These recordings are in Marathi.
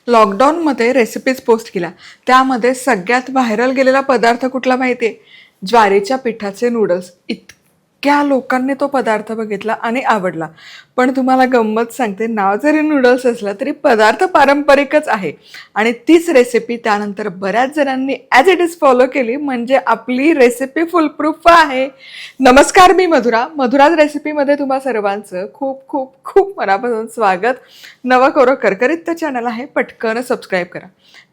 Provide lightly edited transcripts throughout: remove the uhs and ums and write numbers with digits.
लॉकडाऊनमध्ये रेसिपीज पोस्ट केल्या. त्यामध्ये सगळ्यात व्हायरल गेलेला पदार्थ कुठला माहिती आहे? ज्वारीच्या पिठाचे नूडल्स. इतक्या लोकांनी तो पदार्थ बघितला आणि आवडला. पण तुम्हाला गंमत सांगते, नाव जरी नूडल्स असलं तरी पदार्थ पारंपरिकच आहे. आणि तीच रेसिपी त्यानंतर बऱ्याच जणांनी ॲज इट इज फॉलो केली. म्हणजे आपली रेसिपी फुलप्रूफ आहे. नमस्कार, मी मधुराज रेसिपीमध्ये तुम्हा सर्वांचं खूप खूप खूप मनापासून स्वागत. नवं करकरीत चॅनल आहे, पटकन सबस्क्राईब करा.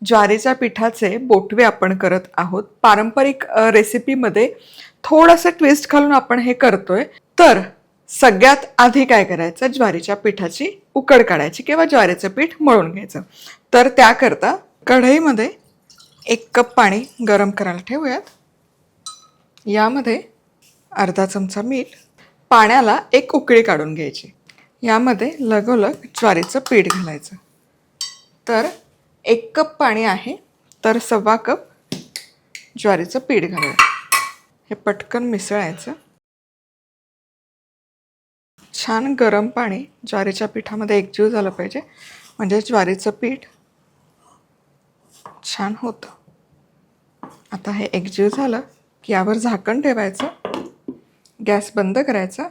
ज्वारीच्या पिठाचे बोटवे आपण करत आहोत. पारंपरिक रेसिपीमध्ये थोडंसं ट्विस्ट घालून आपण हे करतोय. तर सगळ्यात आधी काय करायचं, ज्वारीच्या पिठाची उकड काढायची किंवा ज्वारीचं पीठ मळून घ्यायचं. तर त्याकरता कढईमध्ये 1 कप पाणी गरम करायला ठेवूयात. यामध्ये अर्धा चमचा मीठ. पाण्याला 1 उकळी काढून घ्यायची. यामध्ये लगोलग ज्वारीचं पीठ घालायचं. तर 1 कप पाणी आहे, तर 1.25 कप ज्वारीचं पीठ घालूया. हे पटकन मिसळायचं. छान गरम पाणी ज्वारीच्या पिठामध्ये एकजीव झालं पाहिजे, म्हणजे ज्वारीचं पीठ छान होतं. आता हे एकजीव झालं की यावर झाकण ठेवायचं, गॅस बंद करायचा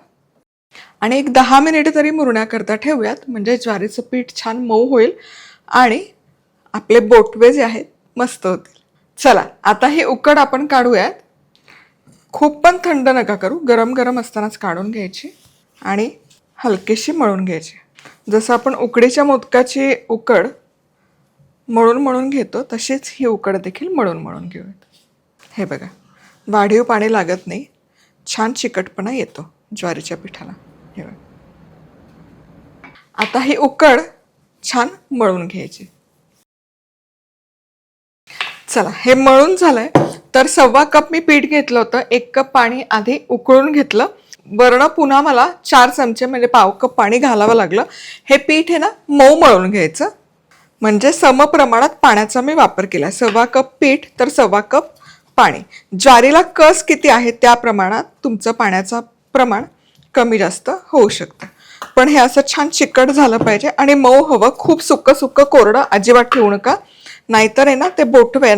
आणि एक 10 मिनिट तरी मुरण्याकरता ठेवूयात. म्हणजे ज्वारीचं पीठ छान मऊ होईल आणि आपले बोटवे जे आहेत मस्त होतील. चला, आता हे उकड आपण काढूयात. खूप पण थंड नका करू, गरम गरम असतानाच काढून घ्यायची आणि हलकीशी मळून घ्यायची. जसं आपण उकडीच्या मोदकाची उकड मळून घेतो, तशीच ही उकड देखील मळून घेऊयात. हे बघा, वाढीव पाणी लागत नाही, छान चिकटपणा येतो ज्वारीच्या पिठाला. हे बघा, आता ही उकड छान मळून घ्यायची. चला, हे मळून झालंय. तर 1.25 कप मी पीठ घेतलं होतं. 1 कप पाणी आधी उकळून घेतलं. वरनं पुन्हा मला 4 चमचे म्हणजे 1/2 कप पाणी घालावं लागलं. हे पीठ आहे ना, मऊ मळून घ्यायचं. म्हणजे समप्रमाणात पाण्याचा मी वापर केला. 1.25 कप पीठ तर 1.25 कप पाणी. ज्वारीला कस किती आहे त्या प्रमाणात तुमचं पाण्याचं प्रमाण कमी जास्त होऊ शकतं. पण हे असं छान चिकट झालं पाहिजे आणि मऊ हवं. खूप सुक्कं कोरडं अजिबात ठेवू नका, नाहीतर आहे ना ते बोटवे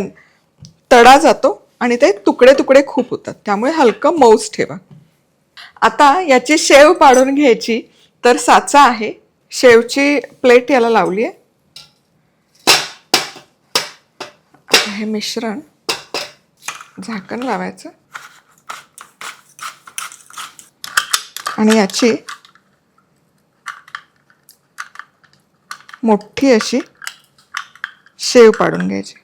तडा जातो आणि ते तुकडे तुकडे खूप होतात. त्यामुळे हलकं मऊच ठेवा. आता याची शेव पाडून घ्यायची. तर साचा आहे, शेवची प्लेट याला लावली आहे. हे मिश्रण झाकण लावायचं आणि याची मोठी अशी शेव पाडून घ्यायची.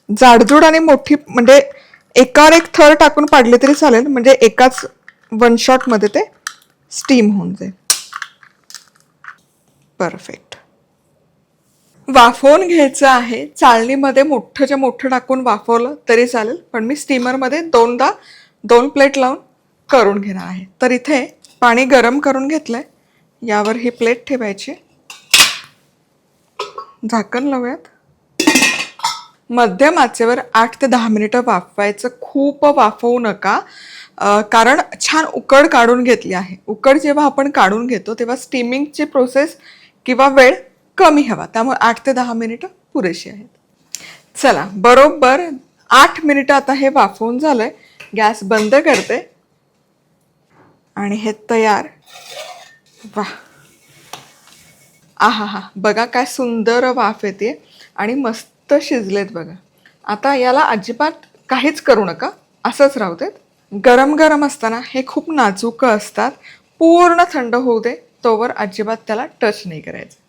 जाडजूड आणि मोठी, म्हणजे एकावर एक थर टाकून पाडले तरी चालेल, म्हणजे एकाच 1 शॉट मध्ये ते स्टीम होऊन जाईल. परफेक्ट. वाफवून घ्यायचं आहे. चाळणीमध्ये मोठंच्या मोठं टाकून वाफवलं तरी चालेल, पण मी स्टीमरमध्ये 2 प्लेट लावून करून घेणार आहे. तर इथे पाणी गरम करून घेतलंय. यावर ही प्लेट ठेवायची. झाकण लावूयात. मध्यम आचेवर 8 ते 10 मिनिटं वाफवायचं. खूप वाफवू नका, कारण छान उकड काढून घेतली आहे. उकड जेव्हा आपण काढून घेतो तेव्हा स्टीमिंगची प्रोसेस किंवा वेळ कमी हवा, त्यामुळे 8 ते 10 मिनिटं पुरेशी आहेत. चला, बरोबर 8 मिनिटं आता हे वाफवून झालंय. गॅस बंद करते आणि हे तयार. वाह, आहा, बघा काय सुंदर वाफ येते आणि मस्त शिजलेत बघा. आता याला अजिबात काहीच करू नका, असंच राहू देत. गरम गरम असताना हे खूप नाजूक असतात. पूर्ण थंड होऊ दे, तोवर अजिबात त्याला टच नाही करायचं.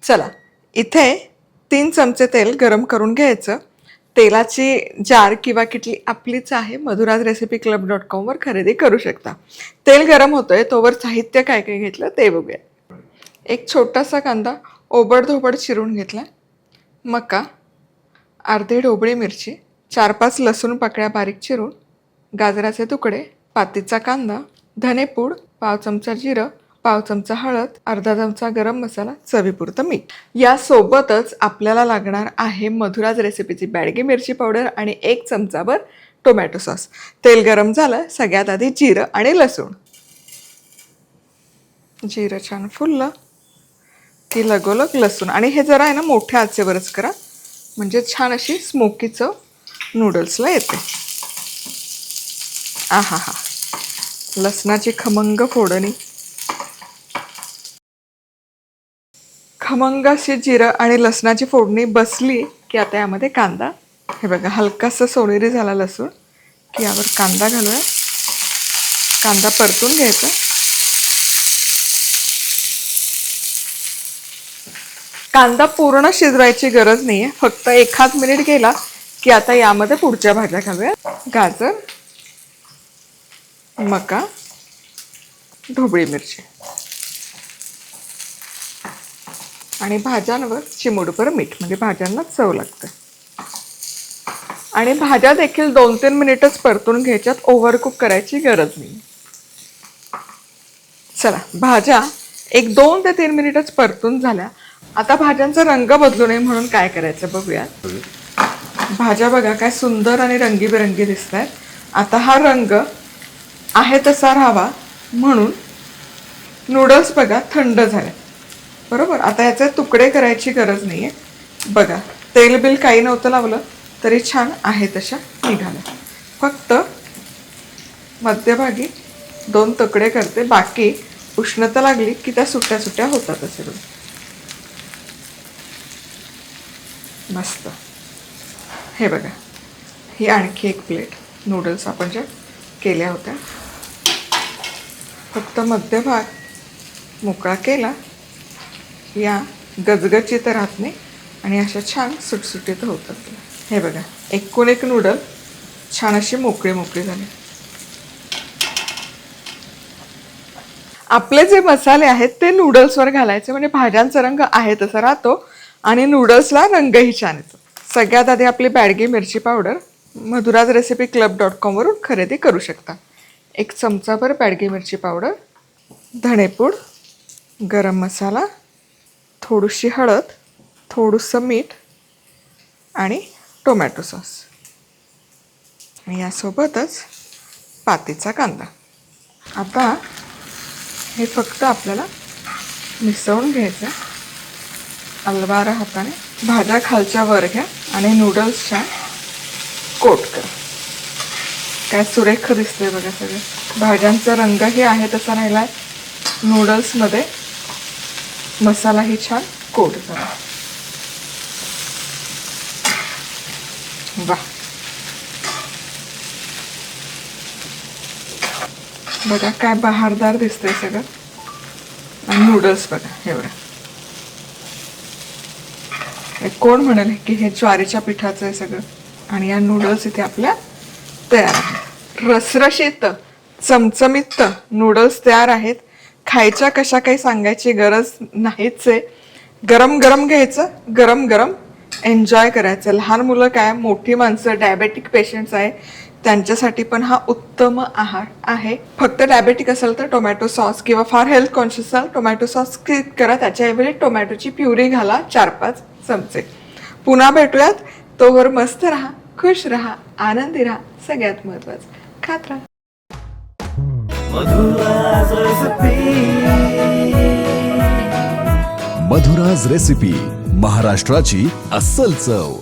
चला, इथे 3 चमचे तेल गरम करून घ्यायचं. तेलाची जार किंवा किटली आपलीच आहे, madhurajrecipeclub.com वर खरेदी करू शकता. तेल गरम होतंय, तोवर साहित्य काय काय घेतलं ते बघूया. 1 छोटासा कांदा ओबडधोबड चिरून घेतला. मका, अर्धी ढोबळी मिरची 4-5 लसूण पाकळ्या बारीक चिरून, गाजराचे तुकडे, पातीचा कांदा, धनेपूड, पाव चमचा जिरं, पाव चमचा हळद, अर्धा चमचा गरम मसाला, चवीपुरतं मीठ. यासोबतच आपल्याला लागणार आहे मधुराज रेसिपीची बॅडगी मिरची पावडर आणि 1 चमचाभर टोमॅटो सॉस. तेल गरम झालं, सगळ्यात आधी जिरं आणि लसूण. जिरं छान फुललं की लगोलग लसूण, आणि हे जरा आहे ना मोठ्या आचेवरच करा, म्हणजे छान अशी स्मोकी चव नूडल्सला येते. आहा हा, लसणाची खमंग फोडणी. खमंग अशी जिरं आणि लसणाची फोडणी बसली की आता यामध्ये कांदा, हे बघा हलकासा सोनेरी झाला लसूण की यावर कांदा घालूया. कांदा परतून घ्यायचा. कांदा पूर्ण शिजवायची गरज नाहीये, फक्त 1 मिनिट गेला की आता यामध्ये पुढच्या भाज्या घालूया. गाजर, मका, ढोबळी मिरची आणि भाज्यांवर चिमूटभर मीठ, म्हणजे भाज्यांना चव लागते. आणि भाज्या देखील 2-3 मिनिटच परतून घ्यायच्यात, ओव्हरकुक करायची गरज नाही. चला, भाज्या 1-2 ते 3 मिनिटच परतून झाल्या. आता भाज्यांचा रंग बदलू नये म्हणून काय करायचं बघूया. भाज्या बघा काय सुंदर आणि रंगीबेरंगी दिसत आहेत. आता हा रंग आहे तसा राहावा म्हणून नूडल्स बघा थंड झाले, बरोबर. आता याचे तुकडे करायची गरज नाहीये. बघा तेल बिल काही नव्हतं लावलं तरी छान आहे तशा निघाल्या. फक्त मध्यभागी 2 तुकडे करते, बाकी उष्णता लागली की त्या सुट्ट्या सुट्ट्या होतात असे. मस्त. हे बघा, ही आणखी एक प्लेट नूडल्स आपण ज्या केल्या होत्या. फक्त मध्यभाग मोकळा केला या गजगजीत राहत नाही आणि अशा छान सुटसुटीत होतात. हे बघा, एकूण एक नूडल छान अशी मोकळी मोकळी झाली. आपले जे मसाले आहेत ते नूडल्सवर घालायचे, म्हणजे भाज्यांचा रंग आहे तसा राहतो आणि नूडल्सला रंगही छान येतो. सगळ्यात आधी आपली बॅडगी मिरची पावडर मधुराज रेसिपी club.com वरून खरेदी करू शकता. 1 चमचाभर बॅडगी मिरची पावडर, धणेपूड, गरम मसाला, थोडीशी हळद, थोडंसं मीठ आणि टोमॅटो सॉस. आणि यासोबतच पातीचा कांदा. आता हे फक्त आपल्याला मिसळून घ्यायचं. अलवार हाताने भाज्या खालच्या वर घ्या आणि नूडल्सच्या कोट करा. काय सुरेख दिसतंय बघा. सगळं भाज्यांचा रंगही आहे तसा राहिलाय, नूडल्समध्ये मसालाही छान कोट झाला. वा, बघा काय बहारदार दिसतंय सगळं. आणि नूडल्स बघा एवढं. कोण म्हणाले की हे ज्वारीच्या पिठाचं आहे सगळं. आणि या नूडल्स इथे आपल्या तयार आहेत. रसरशीत चमचमीत नूडल्स तयार आहेत. खायच्या कशा काही सांगायची गरज नाहीच आहे. गरम गरम घ्यायचं, गरम गरम एन्जॉय करायचं. लहान मुलं काय, मोठी माणसं, डायबेटिक पेशंट्स आहे त्यांच्यासाठी पण हा उत्तम आहार आहे. फक्त डायबेटिक असेल तर टोमॅटो सॉस किंवा फार हेल्थ कॉन्शियस असाल टोमॅटो सॉस स्किप करा. त्याच्याऐवजी टोमॅटोची प्युरी घाला 4-5 चमचे. पुन्हा भेटूयात. तोवर मस्त राहा, खुश राहा, आनंदी राहा. सगळ्यात महत्वाचं खात राहा. मधुराज रेसिपी, महाराष्ट्राची अस्सल चव.